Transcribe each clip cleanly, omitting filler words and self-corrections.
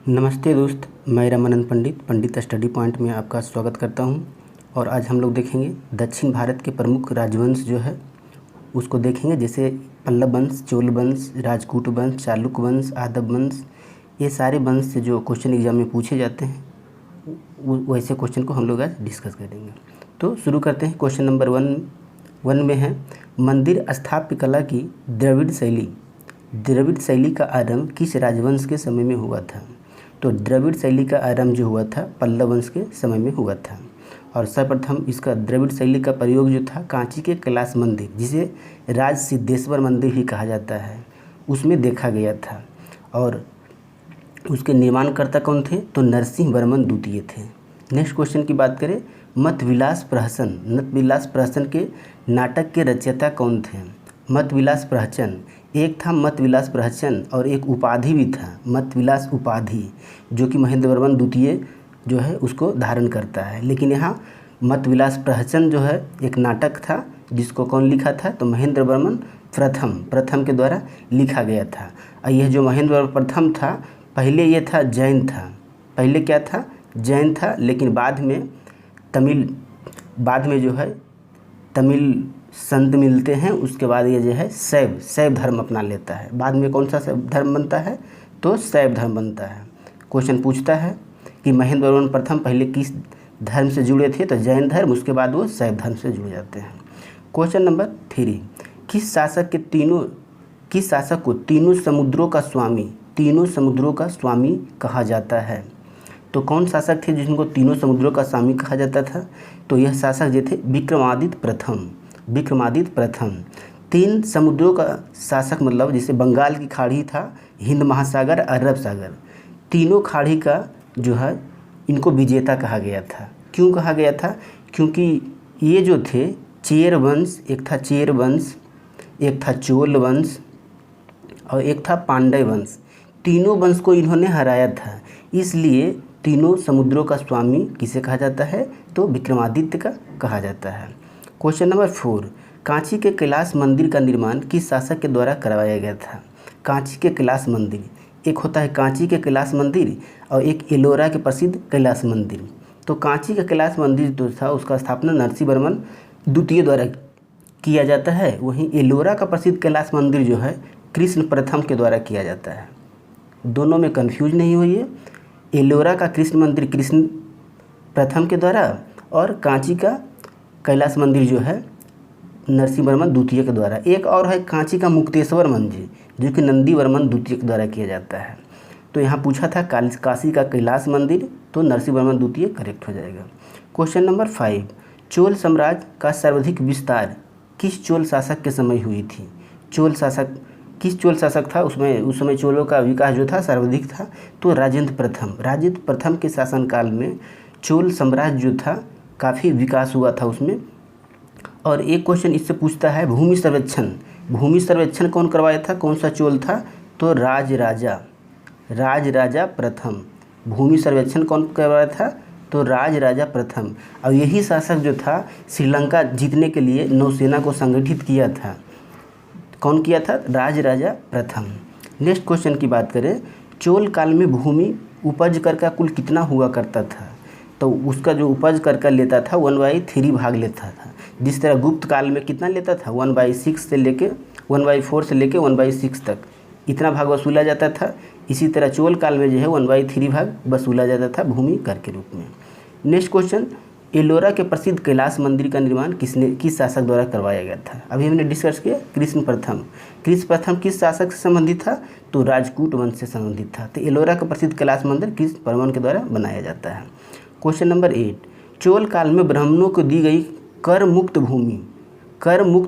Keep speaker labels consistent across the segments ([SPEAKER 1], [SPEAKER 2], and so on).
[SPEAKER 1] नमस्ते दोस्त, मैं रमानंद पंडित स्टडी पॉइंट में आपका स्वागत करता हूं। और आज हम लोग देखेंगे दक्षिण भारत के प्रमुख राजवंश जो है उसको देखेंगे, जैसे पल्लव वंश, चोल वंश, राजपूत वंश, चालुक्य वंश, यादव वंश। ये सारे वंश से जो क्वेश्चन एग्जाम में पूछे जाते हैं वैसे क्वेश्चन को हम लोग आज डिस्कस करेंगे। तो शुरू करते हैं। क्वेश्चन नंबर वन में है, मंदिर स्थापत्य कला की द्रविड़ शैली का आरंभ किस राजवंश के समय में हुआ था? तो द्रविड़ शैली का आरंभ जो हुआ था पल्लव वंश के समय में हुआ था। और सर्वप्रथम इसका द्रविड़ शैली का प्रयोग जो था कांची के कैलाश मंदिर, जिसे राज सिद्धेश्वर मंदिर भी कहा जाता है, उसमें देखा गया था। और उसके निर्माणकर्ता कौन थे? तो नरसिंह वर्मन द्वितीय थे। नेक्स्ट क्वेश्चन की बात करें, मतविलास प्रहसन के नाटक के रचयिता कौन थे? मतविलास प्रहसन, एक था मतविलास प्रहसन और एक उपाधि भी था, मतविलास उपाधि, जो कि महेंद्र वर्मन द्वितीय जो है उसको धारण करता है। लेकिन यहाँ मतविलास प्रहसन जो है एक नाटक था जिसको कौन लिखा था? तो महेंद्र वर्मन प्रथम के द्वारा लिखा गया था। और यह जो महेंद्र वर्मन प्रथम था, पहले ये था जैन था, पहले क्या था? जैन था। लेकिन बाद में जो है तमिल संत मिलते हैं, उसके बाद ये जो है शैव धर्म अपना लेता है। बाद में कौन सा धर्म बनता है? तो शैव धर्म बनता है। क्वेश्चन पूछता है कि महेंद्र वर्मन प्रथम पहले किस धर्म से जुड़े थे? तो जैन धर्म, उसके बाद वो शैव धर्म से जुड़ जाते हैं। क्वेश्चन नंबर 3, किस शासक को तीनों समुद्रों का स्वामी कहा जाता है? तो कौन शासक थे जिनको तीनों समुद्रों का स्वामी कहा जाता था? तो यह शासक जो थे विक्रमादित्य प्रथम। 3 समुद्रों का शासक, मतलब जैसे बंगाल की खाड़ी था, हिंद महासागर, अरब सागर, तीनों खाड़ी का जो है इनको विजेता कहा गया था। क्यों कहा गया था? क्योंकि ये जो थे चेर वंश, एक था चेर वंश, एक था चोल वंश और एक था पांड्य वंश। तीनों वंश को इन्होंने हराया था, इसलिए तीनों समुद्रों का स्वामी किसे कहा जाता है? तो विक्रमादित्य का कहा जाता है। क्वेश्चन नंबर 4, कांची के कैलाश मंदिर का निर्माण किस शासक के द्वारा करवाया गया था? कांची के कैलाश मंदिर, एक होता है कांची के कैलाश मंदिर और एक एलोरा के प्रसिद्ध कैलाश मंदिर। तो कांची का कैलाश मंदिर जो था उसका स्थापना नरसिंह वर्मन द्वितीय द्वारा किया जाता है। वहीं एलोरा का प्रसिद्ध कैलाश मंदिर जो है कृष्ण प्रथम के द्वारा किया जाता है। दोनों में कन्फ्यूज नहीं होइए, एलोरा का कृष्ण मंदिर कृष्ण प्रथम के द्वारा और कांची का कैलाश मंदिर जो है नरसिंह वर्मन द्वितीय के द्वारा। एक और है कांची का मुक्तेश्वर मंदिर, जो कि नंदी वर्मन द्वितीय के द्वारा किया जाता है। तो यहाँ पूछा था काशी का कैलाश मंदिर, तो नरसिंह वर्मन द्वितीय करेक्ट हो जाएगा। क्वेश्चन नंबर 5, चोल साम्राज्य का सर्वाधिक विस्तार किस चोल शासक के समय हुई थी? किस चोल शासक था? उस समय चोलों का विकास जो था सर्वाधिक था, तो राजेंद्र प्रथम के शासनकाल में चोल साम्राज्य जो था काफ़ी विकास हुआ था उसमें। और एक क्वेश्चन इससे पूछता है, भूमि सर्वेक्षण कौन करवाया था? कौन सा चोल था? तो राजराजा प्रथम। भूमि सर्वेक्षण कौन करवाया था? तो राजराजा प्रथम। और यही शासक जो था श्रीलंका जीतने के लिए नौसेना को संगठित किया था। कौन किया था? राजराजा प्रथम। नेक्स्ट क्वेश्चन की बात करें, चोल काल में भूमि उपज कर का कुल कितना हुआ करता था? तो उसका जो उपज कर लेता था 1/3 भाग लेता था। जिस तरह गुप्त काल में कितना लेता था? 1/4 से लेके 1/6 तक इतना भाग वसूला जाता था। इसी तरह चोल काल में जो है 1/3 भाग वसूला जाता था भूमि कर के रूप में। नेक्स्ट क्वेश्चन, एलोरा के प्रसिद्ध कैलाश मंदिर का निर्माण किस शासक द्वारा करवाया गया था? अभी हमने डिस्कस किया कृष्ण प्रथम किस शासक से संबंधित था? तो राजपूत वंश से संबंधित था। तो एलोरा का प्रसिद्ध कैलाश मंदिर किस वर्मन के द्वारा बनाया जाता है? क्वेश्चन नंबर 8, चोल काल में ब्राह्मणों को दी गई कर मुक्त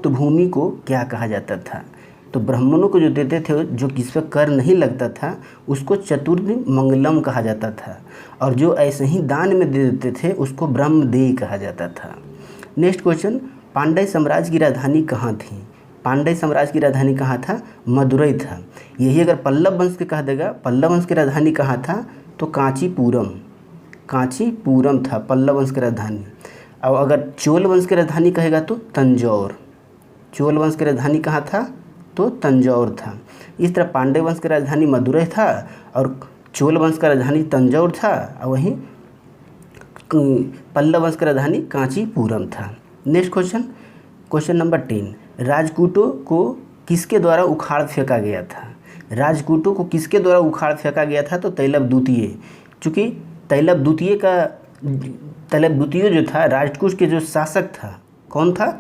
[SPEAKER 1] भूमि को क्या कहा जाता था? तो ब्राह्मणों को जो देते थे, जो किस पर कर नहीं लगता था, उसको चतुर्थ मंगलम कहा जाता था। और जो ऐसे ही दान में दे देते थे उसको ब्रह्मदेय कहा जाता था। नेक्स्ट क्वेश्चन, पांड्य साम्राज्य की राजधानी कहाँ थी? पांड्य साम्राज्य की राजधानी कहाँ था? मदुरई था। यही अगर पल्लव वंश के कह देगा, पल्लव वंश की राजधानी कहाँ था? तो कांचीपुरम था पल्लव वंश की राजधानी। और अगर चोल वंश की राजधानी कहेगा तो तंजौर। चोल वंश की राजधानी कहाँ था? तो तंजौर था। इस तरह पांड्य वंश की राजधानी मदुरै था और चोल वंश का राजधानी तंजौर था और वहीं पल्लव वंश का राजधानी कांचीपुरम था। नेक्स्ट क्वेश्चन, क्वेश्चन नंबर 10, राजपूतों को किसके द्वारा उखाड़ फेंका गया था? राजपूतों को किसके द्वारा उखाड़ फेंका गया था? तो तैलब द्वितीय। चूँकि तैलब द्वितीय जो था राजपूत के जो शासक था, कौन था?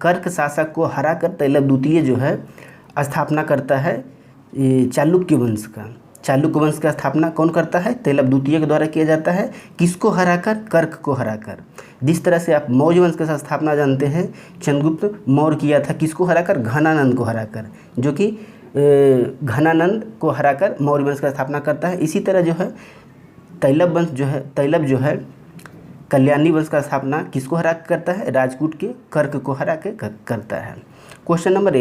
[SPEAKER 1] कर्क शासक को हराकर तैलब द्वितीय जो है स्थापना करता है चालुक्य वंश का। चालुक्य वंश का स्थापना कौन करता है? तैलब द्वितीय के द्वारा किया जाता है। किसको हराकर? कर्क को हराकर। जिस तरह से आप मौर्य वंश का स्थापना जानते हैं, चंद्रगुप्त मौर्य किया था, किसको हराकर? घनानंद को हराकर, जो कि घनानंद को हराकर मौर्य वंश का स्थापना करता है। इसी तरह जो है तैलब जो है कल्याणी वंश का स्थापना किसको हरा के करता है? राजपूत के कर्क को हरा के करता है। क्वेश्चन नंबर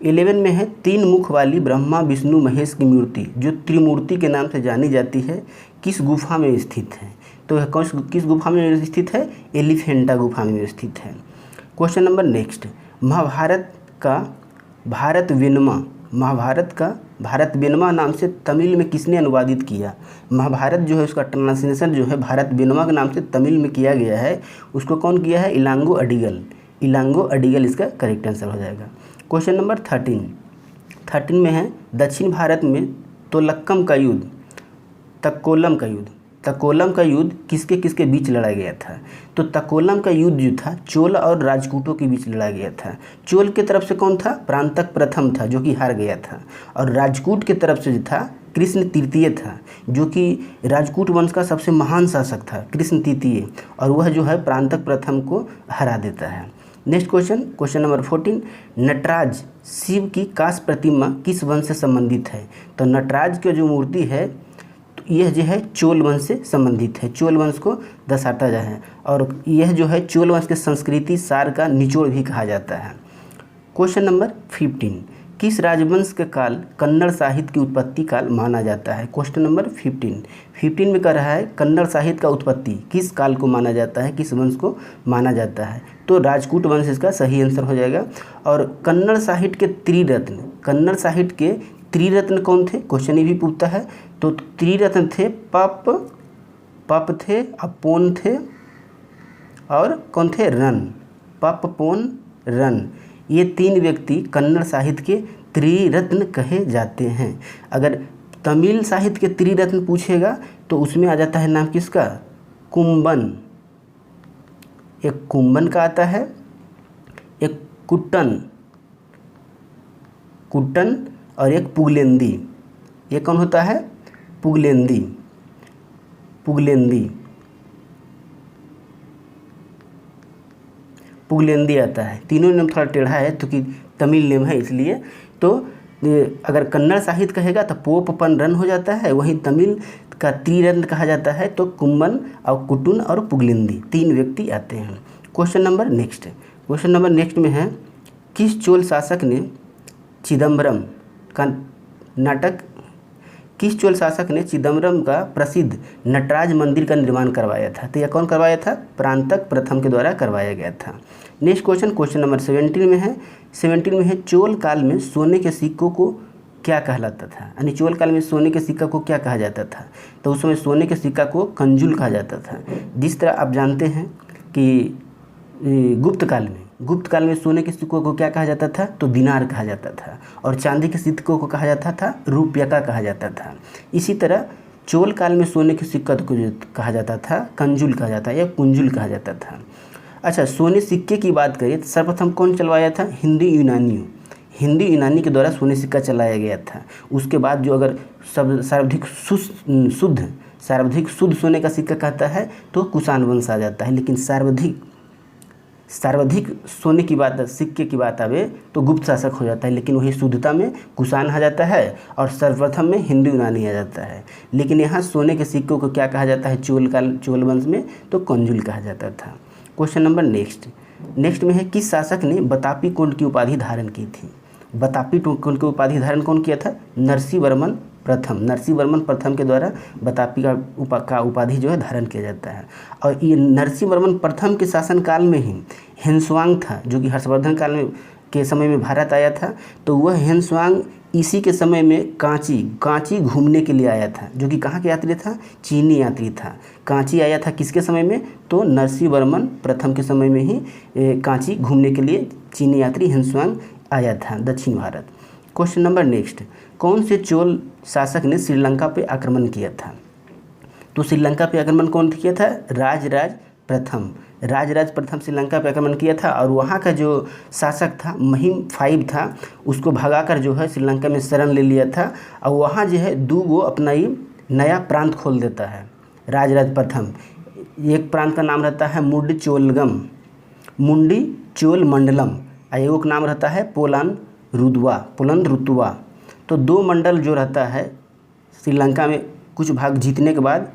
[SPEAKER 1] 11 में है 3 मुख वाली ब्रह्मा विष्णु महेश की मूर्ति जो त्रिमूर्ति के नाम से जानी जाती है किस गुफा में स्थित है? तो यह किस गुफा में स्थित है? एलिफेंटा गुफा में स्थित है। क्वेश्चन नंबर नेक्स्ट, महाभारत का भारत विनमा नाम से तमिल में किसने अनुवादित किया? महाभारत जो है उसका ट्रांसलेशन जो है भारत विनमा के नाम से तमिल में किया गया है, उसको कौन किया है? इलांगो अडिगल इसका करेक्ट आंसर हो जाएगा। क्वेश्चन नंबर 13 में है दक्षिण भारत में तोलक्कम का युद्ध किसके बीच लड़ा गया था? तो तकोलम का युद्ध जो था चोल और राजपूतों के बीच लड़ा गया था। चोल की तरफ से कौन था? प्रांतक प्रथम था, जो कि हार गया था, और राजपूत की तरफ से जो था कृष्ण तृतीय था, जो कि राजपूत वंश का सबसे महान शासक था कृष्ण तृतीय, और वह जो है प्रांतक प्रथम को हरा देता है। Next question number 14, Nataraja Shiva की कांस्य प्रतिमा किस वंश से संबंधित है? तो नटराज की जो मूर्ति है तो यह जो है चोल वंश से संबंधित है, चोल वंश को दर्शाता है, और यह जो है चोल वंश के संस्कृति सार का निचोड़ भी कहा जाता है। क्वेश्चन नंबर 15, किस राजवंश के काल कन्नड़ साहित्य की उत्पत्ति काल माना जाता है? क्वेश्चन नंबर 15 में कह रहा है कन्नड़ साहित्य का उत्पत्ति किस काल को माना जाता है, किस वंश को माना जाता है? तो राजपूत वंश इसका सही आंसर हो जाएगा। और कन्नड़ साहित्य के त्रिरत्न कौन थे? क्वेश्चन ये भी पूछता है। तो त्रिरत्न थे पप थे, अपोन थे, और कौन थे? रन। पप, पोन, रन, ये 3 व्यक्ति कन्नड़ साहित्य के त्रिरत्न कहे जाते हैं। अगर तमिल साहित्य के त्रिरत्न पूछेगा तो उसमें आ जाता है नाम किसका? कुंबन। एक कुंबन का आता है, एक कुट्टन और एक पुगलेंदी। ये कौन होता है? पुगलेंदी। पुगलेंदी आता है। तीनों नेम थोड़ा टेढ़ा है क्योंकि तमिल नेम है इसलिए। तो अगर कन्नड़ साहित्य कहेगा तो पोप पन रन हो जाता है, वहीं तमिल का त्रिरत्न कहा जाता है तो कुंबन और कुटुन और पुगलेंदी 3 व्यक्ति आते हैं। क्वेश्चन नंबर नेक्स्ट में है किस चोल शासक ने चिदम्बरम का प्रसिद्ध नटराज मंदिर का निर्माण करवाया था? तो यह कौन करवाया था? प्रांतक प्रथम के द्वारा करवाया गया था। नेक्स्ट क्वेश्चन नंबर 17 में है चोल काल में सोने के सिक्कों को क्या कहलाता था? यानी चोल काल में सोने के सिक्का को क्या कहा जाता था? तो उस समय सोने के सिक्का को कंजुल कहा जाता था। जिस तरह आप जानते हैं कि गुप्त काल में सोने के सिक्कों को क्या कहा जाता था? तो दिनार कहा जाता था, और चांदी के सिक्कों को कहा जाता था रुपया कहा जाता था। इसी तरह चोल काल में सोने के सिक्का को जो कहा जाता था कंजुल कहा जाता या कुंजुल कहा जाता था। अच्छा, सोने सिक्के की बात करें तो सर्वप्रथम कौन चलवाया था? हिंदी यूनानी के द्वारा सोने सिक्का चलाया गया था। उसके बाद जो अगर सर्वाधिक शुद्ध सोने का सिक्का कहता है तो कुषाण वंश आ जाता है, लेकिन सर्वाधिक सोने की बात, सिक्के की बात आवे तो गुप्त शासक हो जाता है, लेकिन वही शुद्धता में कुषाण आ जाता है और सर्वप्रथम में हिंदू यूनानी आ जाता है। लेकिन यहाँ सोने के सिक्कों को क्या कहा जाता है चोल वंश में? तो कंजुल कहा जाता था। क्वेश्चन नंबर नेक्स्ट में है किस शासक ने बतापी कुंड की उपाधि धारण की थी? बतापी कुंड की उपाधि धारण कौन किया था? नरसिंहवर्मन प्रथम के द्वारा बतापी का उपाधि जो है धारण किया जाता है। और ये नरसिंहवर्मन प्रथम के शासनकाल में ही हेनस्वांग था, जो कि हर्षवर्धन काल में के समय में भारत आया था। तो वह हेनस्वांग इसी के समय में कांची घूमने के लिए आया था, जो कि कहाँ के यात्री था, चीनी यात्री था। कांची आया था किसके समय में, तो नरसिंहवर्मन प्रथम के समय में ही कांची घूमने के लिए चीनी यात्री ह्वेनसांग आया था दक्षिण भारत। क्वेश्चन नंबर नेक्स्ट, कौन से चोल शासक ने श्रीलंका पे आक्रमण किया था, तो श्रीलंका पे आक्रमण कौन किया था, राजराज प्रथम श्रीलंका पे आक्रमण किया था। और वहाँ का जो शासक था महिम 5 था, उसको भगाकर जो है श्रीलंका में शरण ले लिया था। और वहाँ जो है 2 गो अपना ही नया प्रांत खोल देता है राजराज प्रथम। एक प्रांत का नाम रहता है मुंडी चोल मंडलम, और एक का नाम रहता है पोलन रुतुवा। तो 2 मंडल जो रहता है श्रीलंका में कुछ भाग जीतने के बाद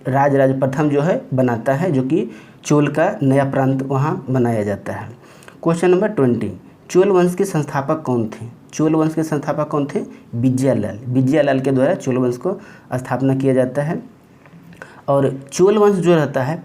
[SPEAKER 1] राजराज प्रथम जो है बनाता है, जो कि चोल का नया प्रांत वहाँ बनाया जाता है। क्वेश्चन नंबर 20, चोल वंश के संस्थापक कौन थे, चोल वंश के संस्थापक कौन थे, विजयालाल के द्वारा चोल वंश को स्थापना किया जाता है। और चोल वंश जो रहता है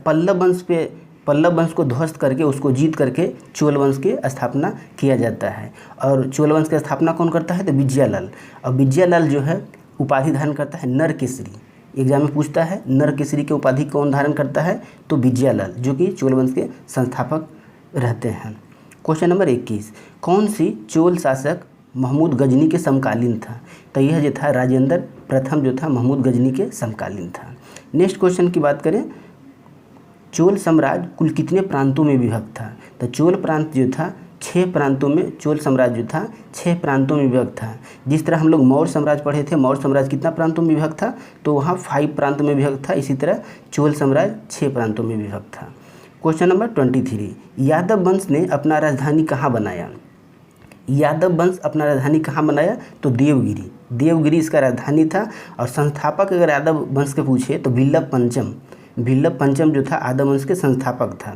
[SPEAKER 1] पल्लव वंश को ध्वस्त करके उसको जीत करके चोल वंश की स्थापना किया जाता है। और चोल वंश की स्थापना कौन करता है, तो विजयालाल। और विजयालाल जो है उपाधि धारण करता है नरकेसरी। एग्जाम में पूछता है नरकेसरी की उपाधि कौन धारण करता है, तो विजयालाल, जो कि चोल वंश के संस्थापक रहते हैं। क्वेश्चन नंबर 21, कौन सी चोल शासक महमूद गजनी के समकालीन था, तो यह जो था राजेंद्र प्रथम जो था महमूद गजनी के समकालीन था। नेक्स्ट क्वेश्चन की बात करें, चोल साम्राज्य कुल कितने प्रांतों में विभक्त था, तो चोल प्रांत जो था 6 प्रांतों में, चोल साम्राज्य जो था 6 प्रांतों में विभक्त था। जिस तरह हम लोग मौर्य साम्राज्य पढ़े थे, मौर्य साम्राज्य कितना प्रांतों में विभक्त था, तो वहाँ 5 प्रांतों में विभक्त था। इसी तरह चोल साम्राज्य 6 प्रांतों में विभक्त था। क्वेश्चन नंबर 23, यादव वंश ने अपना राजधानी कहाँ बनाया, यादव वंश अपना राजधानी कहाँ बनाया, तो देवगिरी इसका राजधानी था। और संस्थापक अगर यादव वंश के पूछे तो भिल्लभ पंचम जो था यादव वंश के संस्थापक था।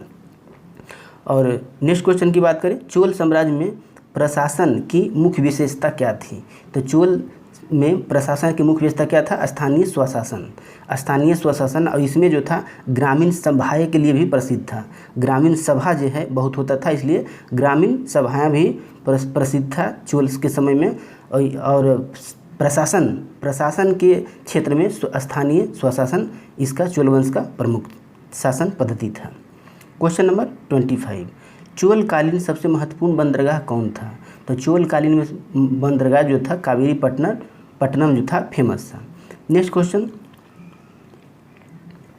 [SPEAKER 1] और नेक्स्ट क्वेश्चन की बात करें, चोल साम्राज्य में प्रशासन की मुख्य विशेषता क्या थी, तो चोल में प्रशासन की मुख्य विशेषता क्या था, स्थानीय स्वशासन। और इसमें जो था ग्रामीण सभाएँ के लिए भी प्रसिद्ध था। ग्रामीण सभा जो है बहुत होता था, इसलिए ग्रामीण सभाएँ भी प्रसिद्ध था चोल के समय में। और प्रशासन के क्षेत्र में स्थानीय स्वशासन इसका चोल वंश का प्रमुख शासन पद्धति था। क्वेश्चन नंबर 25, चोल कालीन सबसे महत्वपूर्ण बंदरगाह कौन था, तो चोल कालीन में बंदरगाह जो था कावेरी पट्टनम जो था फेमस था। नेक्स्ट क्वेश्चन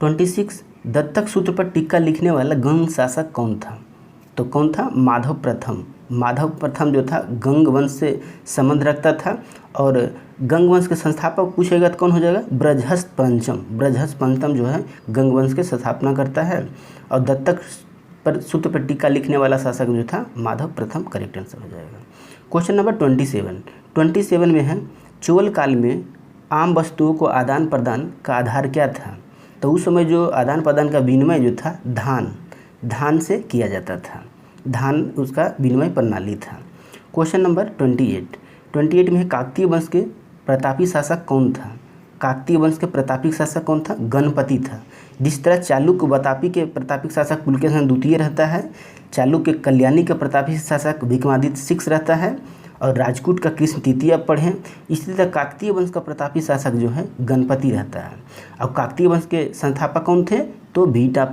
[SPEAKER 1] 26, दत्तक सूत्र पर टीका लिखने वाला गंग शासक कौन था, तो कौन था, माधव प्रथम जो था गंग वंश से संबंध रखता था। और गंग वंश के संस्थापक पूछेगा तो कौन हो जाएगा, बृहस्पति पंचम जो है गंग वंश के स्थापना करता है। और दत्तक पर सूत्र पर टीका लिखने वाला शासक जो था माधव प्रथम, करेक्ट आंसर हो जाएगा। क्वेश्चन नंबर 27 में है, चोल काल में आम वस्तुओं को आदान प्रदान का आधार क्या था, तो उस समय जो आदान प्रदान का विनिमय जो था धान से किया जाता था, धान उसका विनिमय प्रणाली था। क्वेश्चन नंबर 28 में काकतीय वंश के प्रतापी शासक कौन था, काकतीय वंश के प्रतापिक शासक कौन था, गणपति था। जिस तरह चालुक्य वातापी के प्रतापिक शासक पुलकेशन द्वितीय रहता है, चालुक्य कल्याणी के प्रतापिक शासक विक्रमादित्य 6 रहता है, और राजकूट का कृष्ण तृतीय अब पढ़ें। इसी तरह काकतीय वंश का प्रतापी शासक जो है गणपति रहता है। और काकतीय वंश के संस्थापक कौन थे, तो बीटा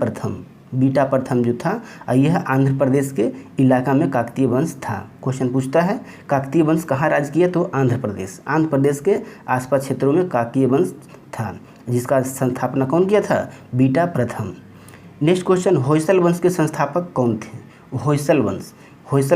[SPEAKER 1] प्रथम जो था, और यह आंध्र प्रदेश के इलाका में काकतीय वंश था। क्वेश्चन पूछता है काकतीय वंश कहाँ राज किया, तो आंध्र प्रदेश के आसपास क्षेत्रों में काकतीय वंश था, जिसका संस्थापना कौन किया था, बीटा प्रथम। नेक्स्ट क्वेश्चन, होयसल वंश के संस्थापक कौन थे, होयसल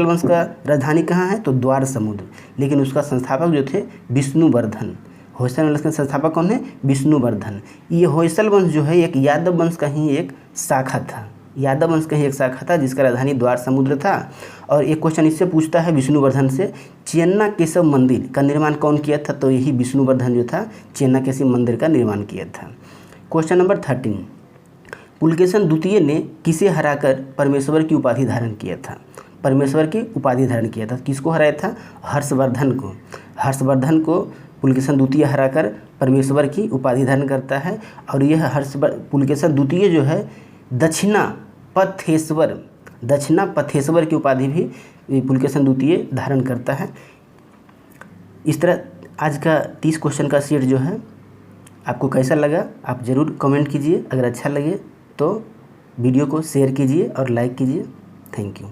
[SPEAKER 1] वंश का राजधानी कहाँ है, तो द्वार समुद्र, लेकिन उसका संस्थापक जो थे विष्णुवर्धन। होयसल वंश के संस्थापक कौन है, विष्णुवर्धन। ये होयसल वंश जो है एक यादव वंश का ही एक शाखा था, जिसका राजधानी द्वार समुद्र था। और एक क्वेश्चन इससे पूछता है विष्णुवर्धन से, चेन्ना केशव मंदिर का निर्माण कौन किया था, तो यही विष्णुवर्धन जो था चेन्ना केशव मंदिर का निर्माण किया था। क्वेश्चन नंबर 13, पुलकेशन द्वितीय ने किसे हराकर परमेश्वर की उपाधि धारण किया था, किसको हराया था, हर्षवर्धन को पुलकेशन द्वितीय हराकर परमेश्वर की उपाधि धारण करता है। और यह पुलकेशन द्वितीय जो है दक्षिणा पथेश्वर की उपाधि भी पुलकेशन द्वितीय धारण करता है। इस तरह आज का 30 क्वेश्चन का सेट जो है आपको कैसा लगा आप ज़रूर कमेंट कीजिए। अगर अच्छा लगे तो वीडियो को शेयर कीजिए और लाइक कीजिए। Thank you.